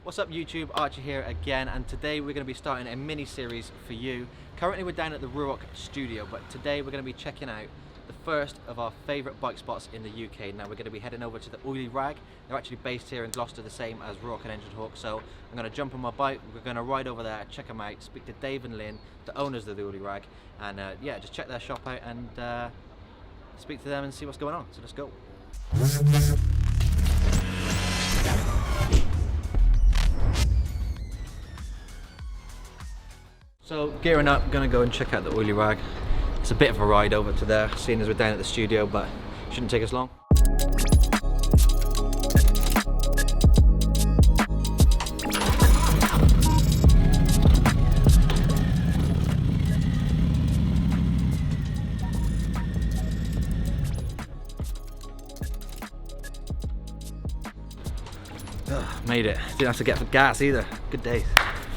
What's up YouTube, Archie here again, and today we're going to be starting a mini series for you. Currently we're down at the Rock studio, but today we're going to be checking out the first of our favourite bike spots in the UK. Now we're going to be heading over to the Oily Rag. They're actually based here in Gloucester, the same as Rock and Engine Hawk. So I'm going to jump on my bike, we're going to ride over there, check them out, speak to Dave and Lyn, the owners of the Oily Rag, and yeah, just check their shop out and speak to them and see what's going on. So let's go. So gearing up, gonna go and check out the Oily Rag. It's a bit of a ride over to there, seeing as we're down at the studio, but it shouldn't take us long. Made it. Didn't have to get for gas either. Good day.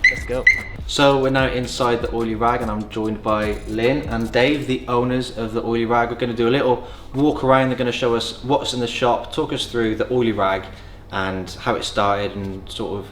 Let's go. So we're now inside the Oily Rag and I'm joined by Lyn and Dave, the owners of the Oily Rag. We're going to do a little walk around. They're going to show us what's in the shop, talk us through the Oily Rag and how it started and sort of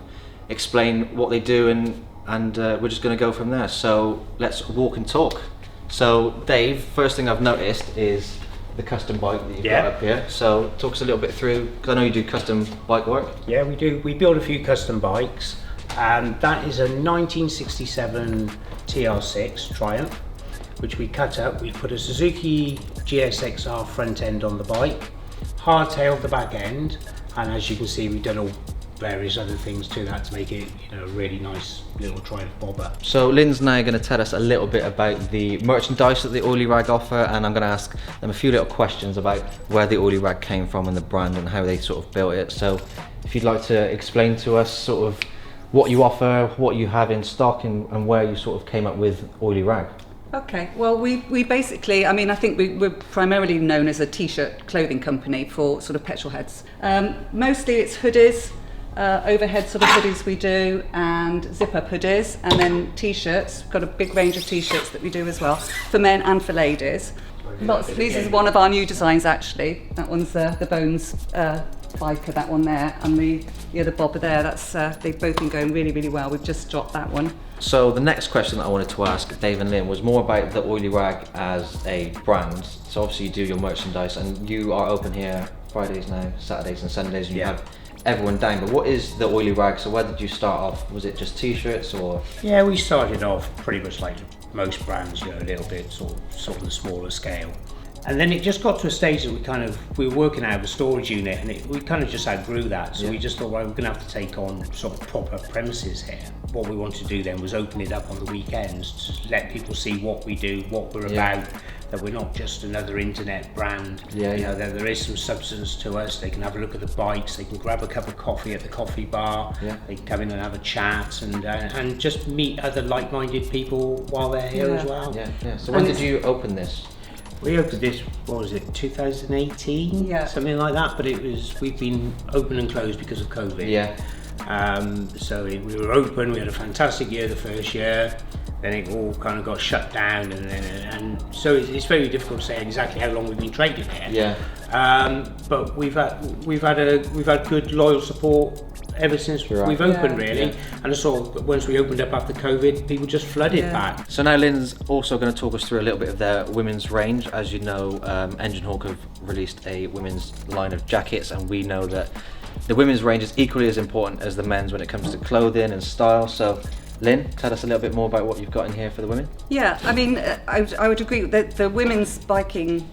explain what they do, and we're just going to go from there. So let's walk and talk. So Dave, first thing I've noticed is the custom bike that you've got up here. So talk us a little bit through, because I know you do custom bike work. Yeah, we do. We build a few custom bikes. That is a 1967 TR6 Triumph, which we cut up. We put a Suzuki GSXR front end on the bike, hardtailed the back end, and as you can see, we've done all various other things to that to make it, you know, a really nice little Triumph bobber. So Lyn's now going to tell us a little bit about the merchandise that the Oily Rag offer, and I'm going to ask them a few little questions about where the Oily Rag came from and the brand and how they sort of built it. So if you'd like to explain to us sort of what you offer, what you have in stock, and where you sort of came up with Oily Rag. Okay, well we basically, I mean, I think we're primarily known as a t-shirt clothing company for sort of petrol heads. Mostly it's hoodies, overhead sort of hoodies we do, and zip-up hoodies, and then t-shirts. We've got a big range of t-shirts that we do as well, for men and for ladies. This is one of our new designs actually. That one's the Bones biker, that one there, and the other bobber there. That's they've both been going really, really well. We've just dropped that one. So the next question that I wanted to ask Dave and Lyn was more about the Oily Rag as a brand. So obviously you do your merchandise, and you are open here Fridays now, Saturdays and Sundays, and you have everyone down. But what is the Oily Rag? So where did you start off? Was it just t-shirts or? Yeah, we started off pretty much like most brands, you know, a little bit sort of the smaller scale. And then it just got to a stage that we were working out of a storage unit, and we kind of just outgrew that. So we just thought, well, we're going to have to take on sort of proper premises here. What we wanted to do then was open it up on the weekends to let people see what we do, what we're about, that we're not just another internet brand. You know, that there is some substance to us. They can have a look at the bikes, they can grab a cup of coffee at the coffee bar, they can come in and have a chat and just meet other like-minded people while they're here as well. So when did you open this? We opened this, what was it, 2018? Yeah. Something like that, but we've been open and closed because of COVID. So we were open, we had a fantastic year the first year, then it all kind of got shut down, and so it's very difficult to say exactly how long we've been trading here. But we've had good loyal support ever since we've opened, really. And I saw that once we opened up after COVID, people just flooded back. So now Lyn's also going to talk us through a little bit of their women's range. As you know, Engine Hawk have released a women's line of jackets, and we know that the women's range is equally as important as the men's when it comes to clothing and style. So Lyn, tell us a little bit more about what you've got in here for the women. Yeah, I mean, I would agree that the women's biking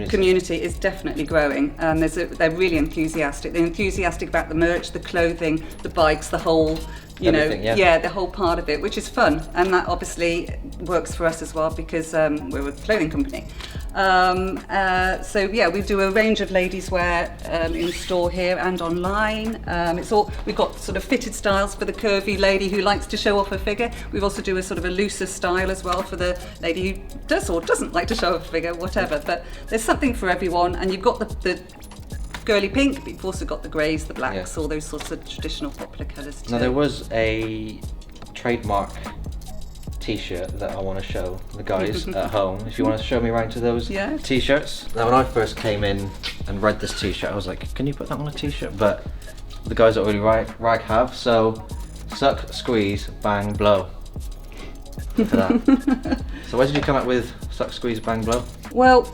community is definitely growing, and they're really enthusiastic. They're enthusiastic about the merch, the clothing, the bikes, the whole, the whole part of it, which is fun, and that obviously works for us as well because we're a clothing company. So yeah, we do a range of ladies wear in store here and online. We've got sort of fitted styles for the curvy lady who likes to show off her figure. We also do a sort of a looser style as well for the lady who does or doesn't like to show off her figure, whatever. But there's something for everyone, and you've got the girly pink, but you've also got the greys, the blacks, all those sorts of traditional popular colours too. Now there was a trademark t-shirt that I want to show the guys at home. If you want to show me around to those t-shirts. Now when I first came in and read this t-shirt, I was like, can you put that on a t-shirt? But the guys at Oily Rag have. So, suck, squeeze, bang, blow. Look at that. So where did you come up with suck, squeeze, bang, blow? Well,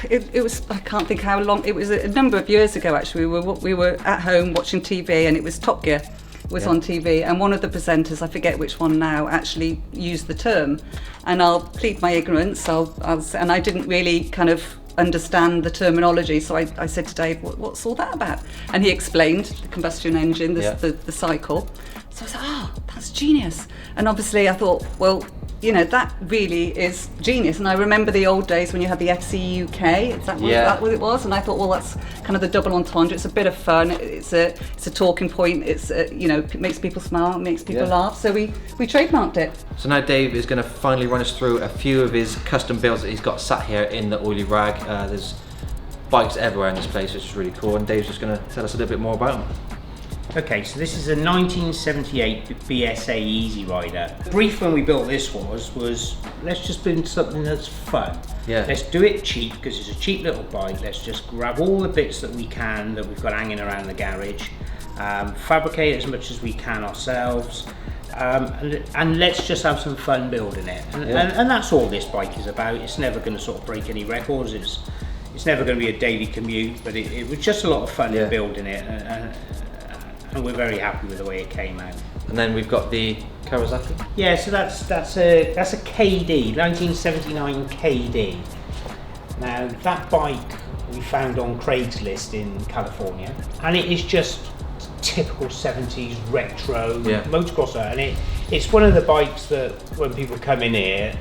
it was, I can't think how long, it was a number of years ago actually. We were at home watching TV and it was Top Gear was on TV, and one of the presenters, I forget which one now, actually used the term. And I'll plead my ignorance, and I didn't really kind of understand the terminology, so I said to Dave, what's all that about? And he explained the combustion engine, the cycle. So I said, oh, that's genius. And obviously I thought, well, you know, that really is genius. And I remember the old days when you had the FC UK, is that what it was? And I thought, well, that's kind of the double entendre. It's a bit of fun. It's a talking point. It's you know, it makes people smile, it makes people laugh. So we trademarked it. So now Dave is going to finally run us through a few of his custom builds that he's got sat here in the Oily Rag. There's bikes everywhere in this place, which is really cool. And Dave's just going to tell us a little bit more about them. Okay, so this is a 1978 BSA Easy Rider. The brief when we built this was let's just build something that's fun. Yeah. Let's do it cheap because it's a cheap little bike. Let's just grab all the bits that we can that we've got hanging around the garage, fabricate as much as we can ourselves, and let's just have some fun building it. And that's all this bike is about. It's never going to sort of break any records. It's never going to be a daily commute, but it was just a lot of fun in building it. And we're very happy with the way it came out. And then we've got the Kawasaki. Yeah, so that's a KD, 1979 KD. Now that bike we found on Craigslist in California, and it is just typical 70s retro motocrosser, and it's one of the bikes that when people come in here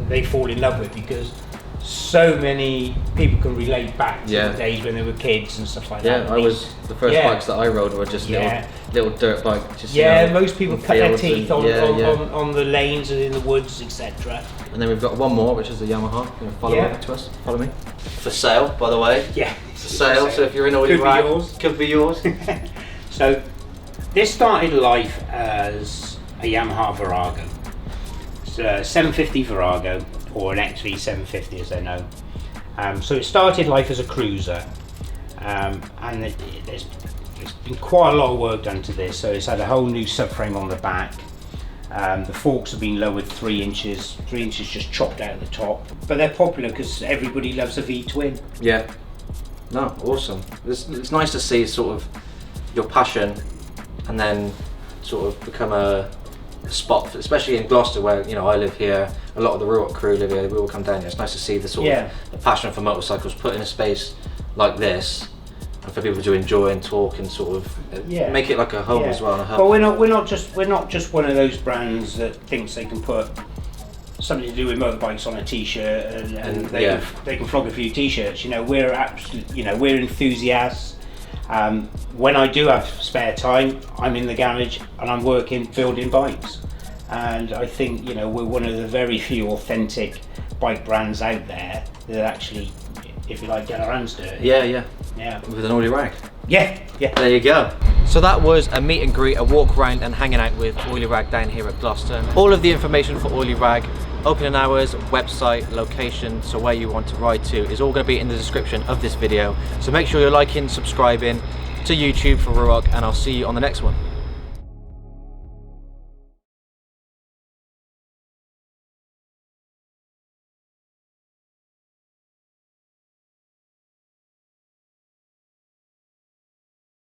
they fall in love with, because so many people can relate back to the days when they were kids and stuff like that. The first bikes that I rode were just little dirt bikes. Just, most people cut their teeth on the lanes and in the woods, etc. And then we've got one more, which is the Yamaha. You know, follow up to us. Follow me. For sale, by the way. Yeah. It's for sale, so if you're in Oily Rag, could be yours. So this started life as a Yamaha Virago. It's a 750 Virago, or an XV750 as they know. So it started life as a cruiser, and there's been quite a lot of work done to this. So it's had a whole new subframe on the back. The forks have been lowered 3 inches just chopped out of the top. But they're popular because everybody loves a V-twin. Yeah. No, awesome. It's nice to see sort of your passion and then sort of become a spot, especially in Gloucester where, you know, I live here, a lot of the Ruroc crew live here, we all come down here. It's nice to see the sort of the passion for motorcycles put in a space like this, and for people to enjoy and talk and sort of make it like a home as well. And a hub. But we're not just one of those brands that thinks they can put something to do with motorbikes on a t-shirt and they can flog a few t-shirts. You know, we're absolutely, we're enthusiasts. When I do have spare time, I'm in the garage and I'm building bikes. And I think, we're one of the very few authentic bike brands out there that actually, if you like, get our hands dirty. Yeah. With an Oily Rag. Yeah. There you go. So that was a meet and greet, a walk around and hanging out with Oily Rag down here at Gloucester. All of the information for Oily Rag, opening hours, website, location, so where you want to ride to, is all going to be in the description of this video. So make sure you're liking, subscribing to YouTube for Ruroc, and I'll see you on the next one.